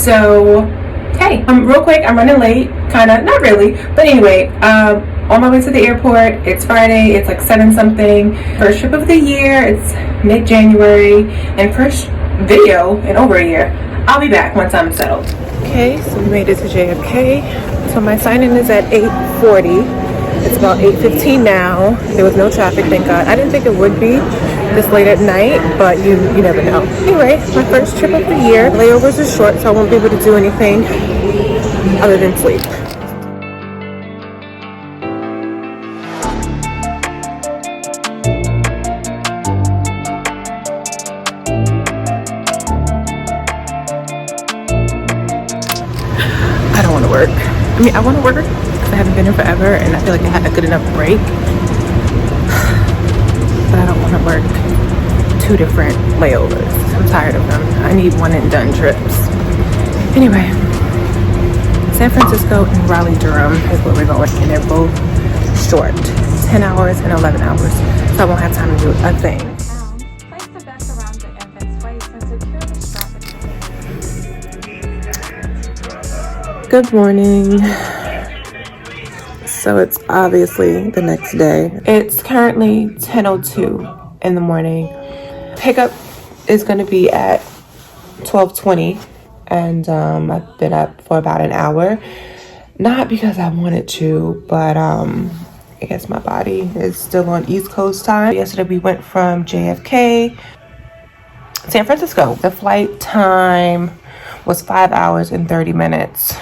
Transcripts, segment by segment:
So, hey, real quick, I'm running late, kind of, not really, but anyway, on my way to the airport. It's Friday, it's like 7 something. First trip of the year, it's mid-January, and first video in over a year. I'll be back once I'm settled. Okay, so we made it to JFK. So my sign-in is at 8:40. It's about 8:15 now. There was no traffic, thank God. I didn't think it would be this late at night, but you never know. Anyway, my first trip of the year. Layovers are short, so I won't be able to do anything other than sleep. I don't want to work. I mean, I want to work because I haven't been here forever and I feel like I had a good enough break. But I don't want to work 2 different layovers. I'm tired of them. I need one and done trips. Anyway, San Francisco and Raleigh Durham is where we're going, and they're both short, 10 hours and 11 hours. So I won't have time to do a thing. Place the deck around the infant's waist and secure the strap. Good morning. So it's obviously the next day. It's currently 10:02 in the morning. Pickup is going to be at 12:20, and I've been up for about an hour. Not because I wanted to, but I guess my body is still on East Coast time. Yesterday we went from JFK, San Francisco. The flight time was 5 hours and 30 minutes.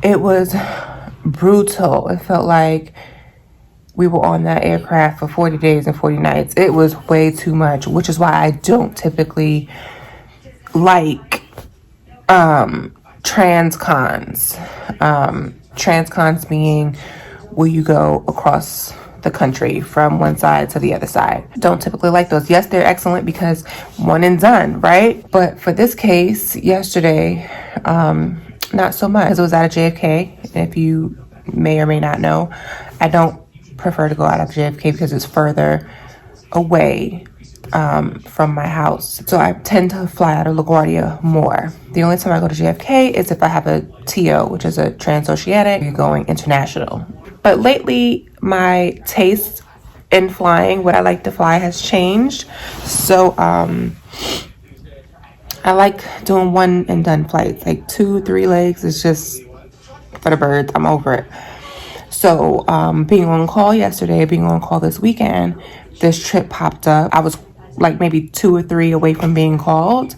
It was brutal. It felt like we were on that aircraft for 40 days and 40 nights. It was way too much, which is why I don't typically like transcons. Transcons being where you go across the country from one side to the other side. Don't typically like those. Yes, they're excellent because one and done, right? But for this case, yesterday, not so much. It was out of JFK. If you may or may not know, I don't prefer to go out of JFK because it's further away from my house. So I tend to fly out of LaGuardia more. The only time I go to JFK is if I have a TO, which is a transoceanic, you're going international. But lately, my taste in flying, what I like to fly, has changed. So I like doing one and done flights, like 2-3 legs is just for the birds. I'm over it. So being on call yesterday, being on call this weekend, this trip popped up. I was like maybe 2 or 3 away from being called.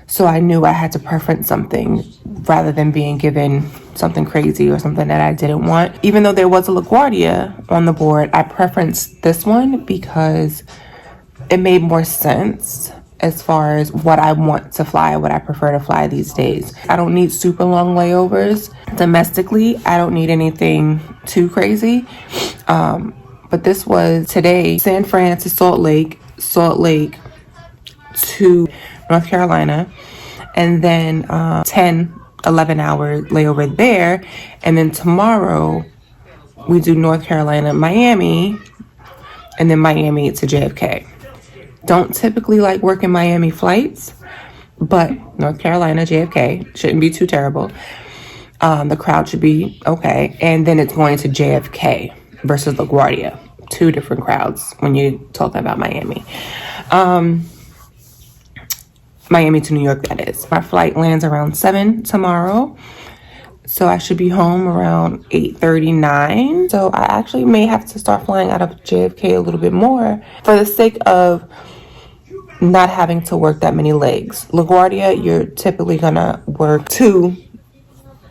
So I knew I had to preference something rather than being given something crazy or something that I didn't want. Even though there was a LaGuardia on the board, I preferenced this one because it made more sense as far as what I want to fly, what I prefer to fly these days. I don't need super long layovers. Domestically, I don't need anything too crazy. But this was today, San Fran to Salt Lake to North Carolina, and then 10-11 hour layover there. And then tomorrow we do North Carolina, Miami, and then Miami to JFK. Don't typically like working Miami flights, but North Carolina, JFK shouldn't be too terrible. The crowd should be okay. And then it's going to JFK versus LaGuardia. 2 different crowds when you're talking about Miami. Miami to New York, that is. My flight lands around 7 tomorrow. So I should be home around 8:39. So I actually may have to start flying out of JFK a little bit more for the sake of not having to work that many legs. LaGuardia, you're typically gonna work 2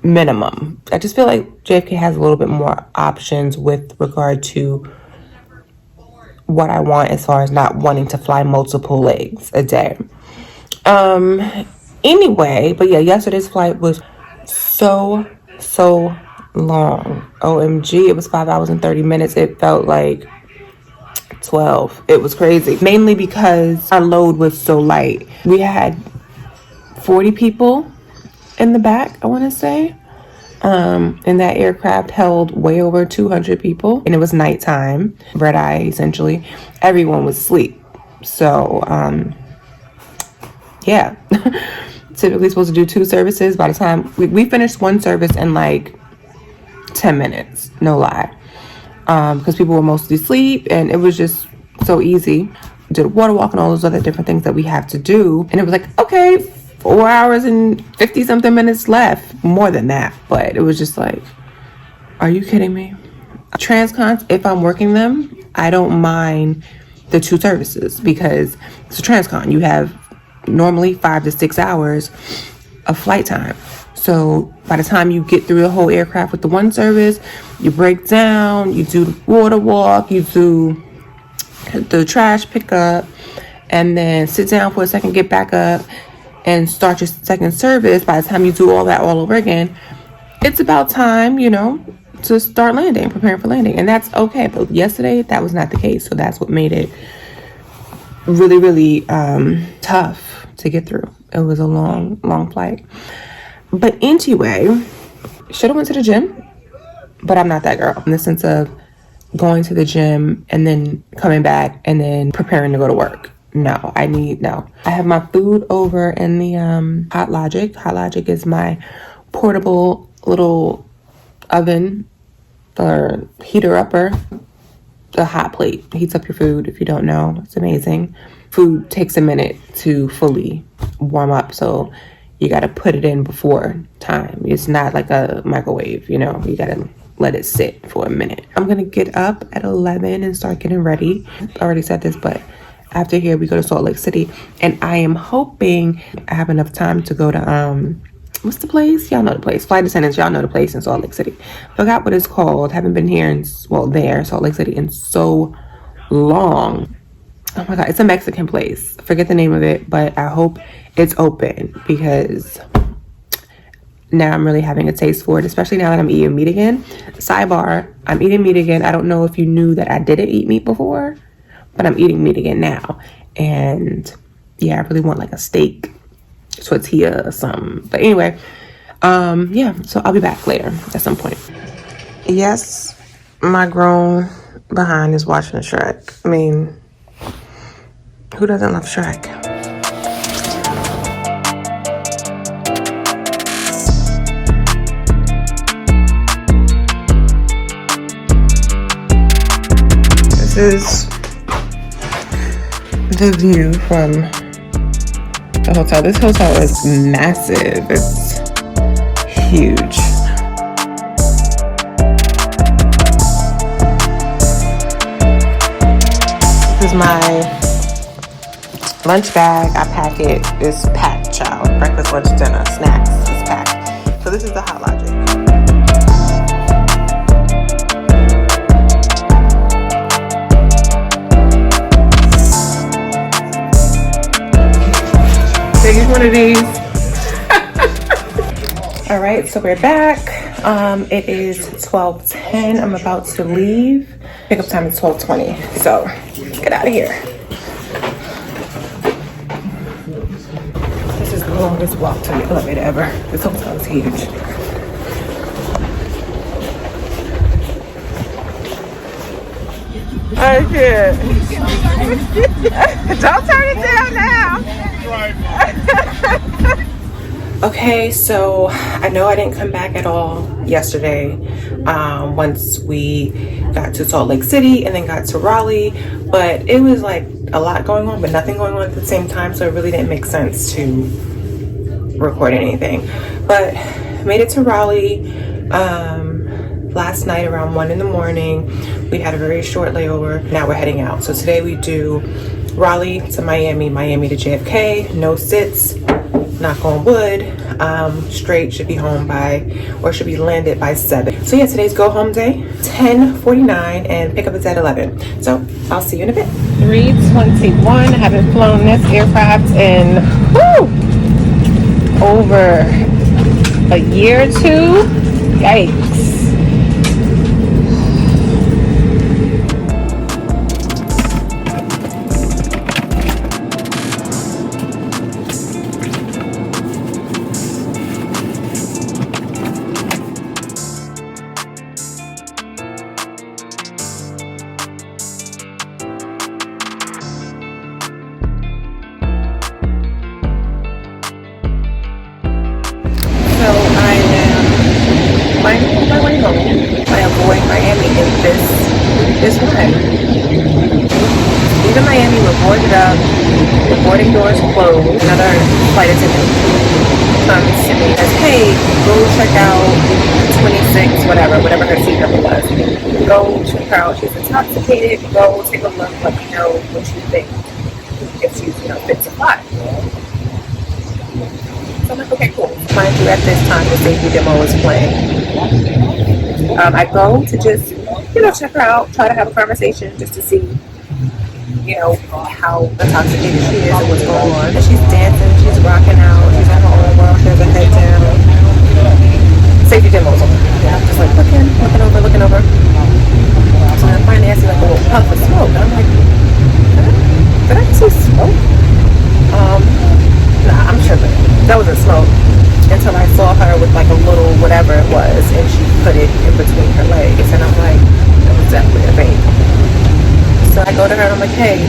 minimum. I just feel like JFK has a little bit more options with regard to what I want as far as not wanting to fly multiple legs a day. Anyway, but yeah, yesterday's flight was so long. OMG, it was 5 hours and 30 minutes. It felt like 12. It was crazy. Mainly because our load was so light. We had 40 people in the back, I want to say. And that aircraft held way over 200 people, and it was nighttime, red eye essentially. Everyone was asleep. So, yeah. typically supposed to do 2 services. By the time we finished 1 service in like 10 minutes, no lie, because people were mostly asleep and it was just so easy. Did a water walk and all those other different things that we have to do, and it was like, okay, 4 hours and 50 something minutes left, more than that. But it was just like, are you kidding me? Transcons, if I'm working them, I don't mind the 2 services, because it's a transcon. You have normally 5 to 6 hours of flight time. So by the time you get through the whole aircraft with the 1 service, you break down, you do the water walk, you do the trash pickup, and then sit down for a second, get back up, and start your 2nd service. By the time you do all that all over again, it's about time, you know, to start landing, preparing for landing. And that's okay. But yesterday, that was not the case. So that's what made it really, really tough to get through. It was a long, long flight. But anyway, should have went to the gym, but I'm not that girl in the sense of going to the gym and then coming back and then preparing to go to work. No. I have my food over in the Hot Logic. Hot Logic is my portable little oven or heater upper. The hot plate heats up your food. If you don't know, it's amazing. Food takes a minute to fully warm up, so you got to put it in before time. It's not like a microwave, you know. You got to let it sit for a minute. I'm gonna get up at 11 and start getting ready. I already said this, but after here we go to Salt Lake City, and I am hoping I have enough time to go to what's the place? Y'all know the place. Flight Attendants, y'all know the place in Salt Lake City. Forgot what it's called. Haven't been here in, Salt Lake City in so long. Oh my God, it's a Mexican place. Forget the name of it, but I hope it's open, because now I'm really having a taste for it, especially now that I'm eating meat again. Sidebar, I'm eating meat again. I don't know if you knew that I didn't eat meat before, but I'm eating meat again now. And yeah, I really want like a steak tortilla or something. But anyway, yeah, so I'll be back later at some point. Yes, my grown behind is watching Shrek. I mean, who doesn't love Shrek? This is the view from the hotel. This hotel is massive. It's huge. This is my lunch bag. I pack it. It's packed, child. Breakfast, lunch, dinner, snacks. It's packed. So this is the Hot Logic. Take one of these. All right, so we're back. It is 12:10. I'm about to leave. Pickup time is 12:20. So get out of here. This is the longest walk to the elevator ever. This hotel is huge. Oh shit. Don't turn it down now. Okay, so I know I didn't come back at all yesterday once we got to Salt Lake City and then got to Raleigh, but it was like a lot going on but nothing going on at the same time, so it really didn't make sense to record anything. But made it to Raleigh last night around 1 in the morning. We had a very short layover. Now we're heading out. So today we do Raleigh to Miami, Miami to JFK, no sits, knock on wood. Straight, should be home by, or should be landed by 7. So yeah, today's go home day, 10:49, and pickup is at 11. So I'll see you in a bit. 3:21. I haven't flown this aircraft in over a year or two. Yikes. leaving Miami, we're boarded up, the boarding doors closed. Another flight attendant comes to me and says, hey, go check out 26, whatever her seat number was. Go check her out. She's intoxicated. Go take a look. Let me know what you think. If she's, fit to fly. So I'm like, okay, cool. Mind you, at this time, the safety demo is playing. I go to just, check her out, try to have a conversation just to see, how intoxicated she is and what's going on. And she's dancing, she's rocking out, she's in her own world, she has her head down. Safety demo's on. I'm just like looking over. So then finally I see like a little puff of smoke. And I'm like, did I see smoke? Nah, I'm tripping. That wasn't smoke. Until I saw her with like a little whatever it was, and she put it in between her legs, and I'm like, that was definitely a vape. So I go to her and I'm like, hey,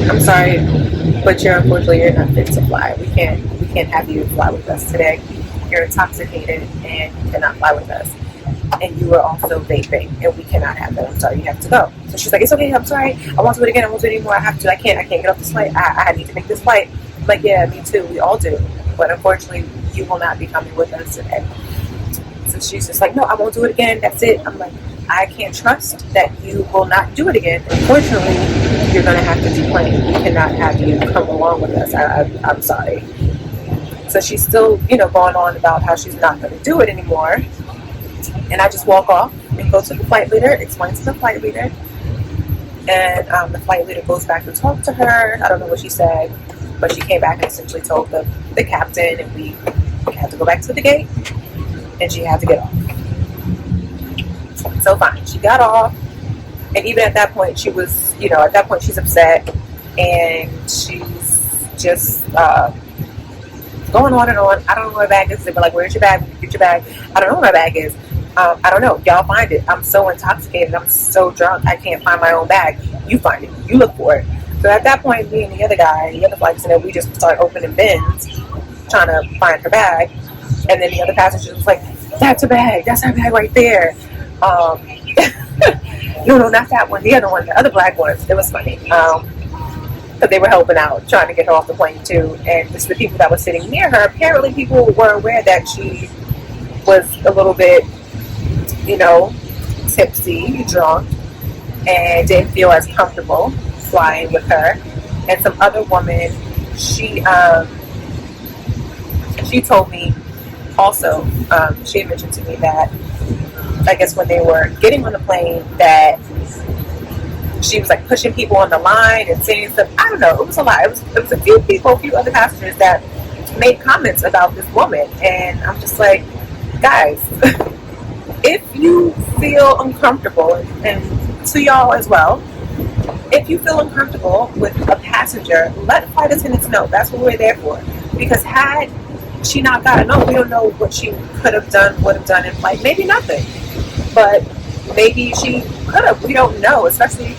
I'm sorry, but unfortunately you're not fit to fly. We can't have you fly with us today. You're intoxicated and you cannot fly with us. And you are also vaping, and we cannot have that. I'm sorry, you have to go. So she's like, it's okay, I'm sorry. I won't do it again. I won't do it anymore. I can't get off this flight. I need to make this flight. I'm like, yeah, me too. We all do. But unfortunately, you will not be coming with us today. So she's just like, no, I won't do it again. That's it. I'm like, I can't trust that you will not do it again. Unfortunately, you're going to have to deplane. We cannot have you come along with us. I'm sorry. So she's still, going on about how she's not going to do it anymore. And I just walk off and go to the flight leader, explain to the flight leader. And the flight leader goes back to talk to her. I don't know what she said, but she came back and essentially told the captain, and we had to go back to the gate, and she had to get off. So fine, she got off, and even at that point, she was, she's upset, and she's just going on and on. I don't know where my bag is. They were like, where's your bag? Get your bag. I don't know where my bag is. I don't know. Y'all find it. I'm so intoxicated. I'm so drunk. I can't find my own bag. You find it. You look for it. So at that point, me and the other flight attendant, we just started opening bins, trying to find her bag. And then the other passenger was like, that's her bag. That's her bag right there. No, not that one. The other one. The other black one. It was funny. But they were helping out, trying to get her off the plane too. And just the people that were sitting near her, apparently people were aware that she was a little bit, tipsy, drunk, and didn't feel as comfortable flying with her. And some other woman, she told me also, she had mentioned to me that I guess when they were getting on the plane that she was like pushing people on the line and saying stuff. I don't know. It was a lot. It was a few other passengers that made comments about this woman. And I'm just like, guys, if you feel uncomfortable, and to y'all as well, if you feel uncomfortable with a passenger, let flight attendants know. That's what we're there for. Because had she not gotten on, we don't know what she could have done, would have done in flight. Maybe nothing. But maybe she could have. We don't know, especially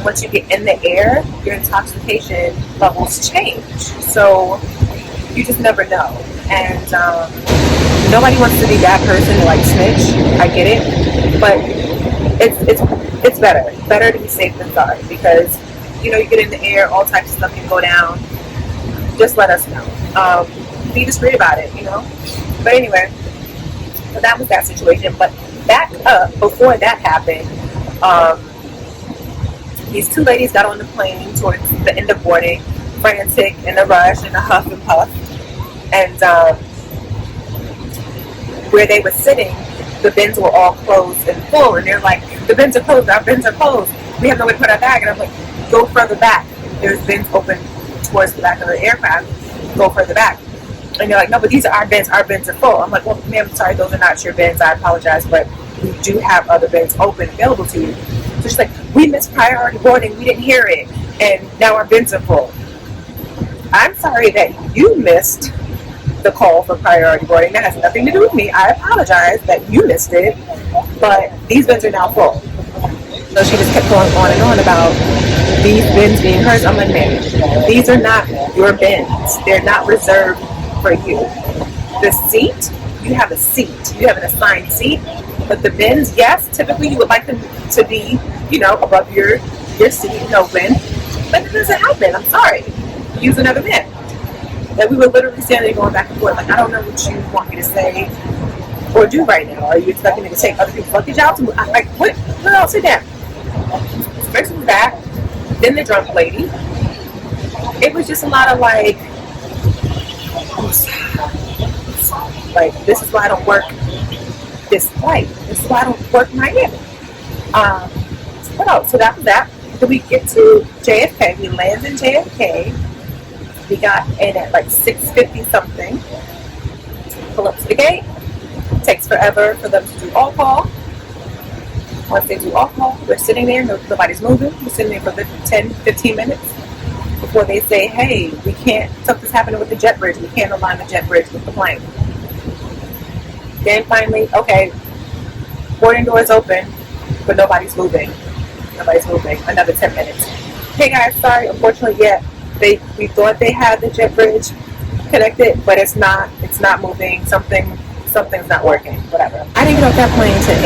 once you get in the air, your intoxication levels change. So you just never know. And nobody wants to be that person to like snitch. I get it, but it's better to be safe than sorry, because you get in the air, all types of stuff can go down. Just let us know. Be discreet about it, But anyway, so that was that situation. But back up before that happened, these two ladies got on the plane towards the end of boarding, frantic, in a rush, in a huff and puff. And where they were sitting, the bins were all closed and full. And they're like, the bins are closed, our bins are closed. We have nowhere to put our bag. And I'm like, go further back. There's bins open towards the back of the aircraft. Go further back. And they're like, no, but these are our bins are full. I'm like, well, ma'am, sorry, those are not your bins. I apologize, but we do have other bins open, available to you. So she's like, we missed priority boarding, we didn't hear it, and now our bins are full. I'm sorry that you missed the call for priority boarding. That has nothing to do with me. I apologize that you missed it, but these bins are now full. So she just kept going on and on about these bins being hers. I'm like, ma'am, these are not your bins. They're not reserved for you. The seat, you have a seat. You have an assigned seat. But the bins, yes, typically you would like them to be, above your your seat open, but it doesn't happen. I'm sorry. Use another man. Like, we were literally standing going back and forth. Like, I don't know what you want me to say or do right now. Are you expecting me to take other people's luggage out? I'm like, what? No, sit down. First was that, then the drunk lady. It was just a lot of like, this is why I don't work this flight. This is why I don't work Miami. What else? So that was that. Then we get to JFK. We land in JFK. We got in at like 6:50 something. Pull up to the gate. Takes forever for them to do all call. Once they do all call, we're sitting there. Nobody's moving. We're sitting there for 10-15 minutes before they say, hey, we can't, something's happening with the jet bridge. We can't align the jet bridge with the plane. Then finally, okay, boarding doors open, but nobody's moving. Nobody's moving. Another 10 minutes. Hey guys, sorry, unfortunately, we thought they had the jet bridge connected, but it's not moving. Something's not working. Whatever. I didn't get off that plane until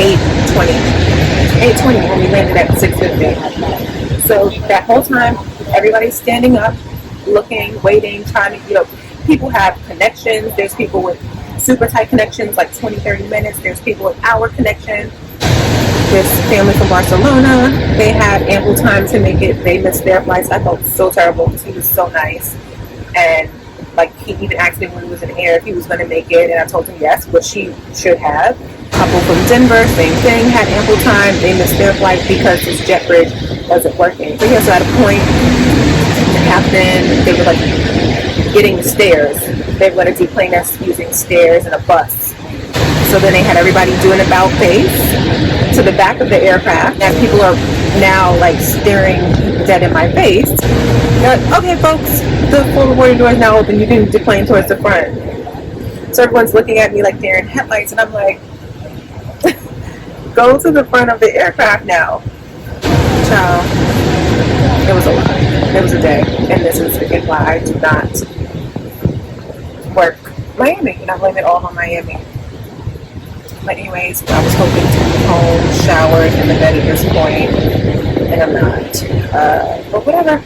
8:20 when we landed at 6:50. So that whole time, everybody's standing up, looking, waiting, trying to, people have connections. There's people with super tight connections, like 20-30 minutes. There's people with hour connection. This family from Barcelona, they had ample time to make it. They missed their flights. I felt so terrible because he was so nice. And like, he even asked me when he was in the air if he was going to make it, and I told him yes, which he should have. Couple from Denver, same thing, had ample time. They missed their flight because this jet bridge wasn't working. So yes, at a point, the captain, they were like getting the stairs. They were going to deplane us using stairs and a bus. So then they had everybody doing about face to the back of the aircraft, and people are now like staring dead in my face. They're like, okay, folks, the forward boarding door is now open. You can deplane towards the front. So everyone's looking at me like they're in headlights, and I'm like, go to the front of the aircraft now. Child, it was a lot. It was a day, and this is freaking why I do not work Miami, and I blame it all on Miami. But anyways, I was hoping to be home, showered, in the bed at this point, and I'm not. But whatever.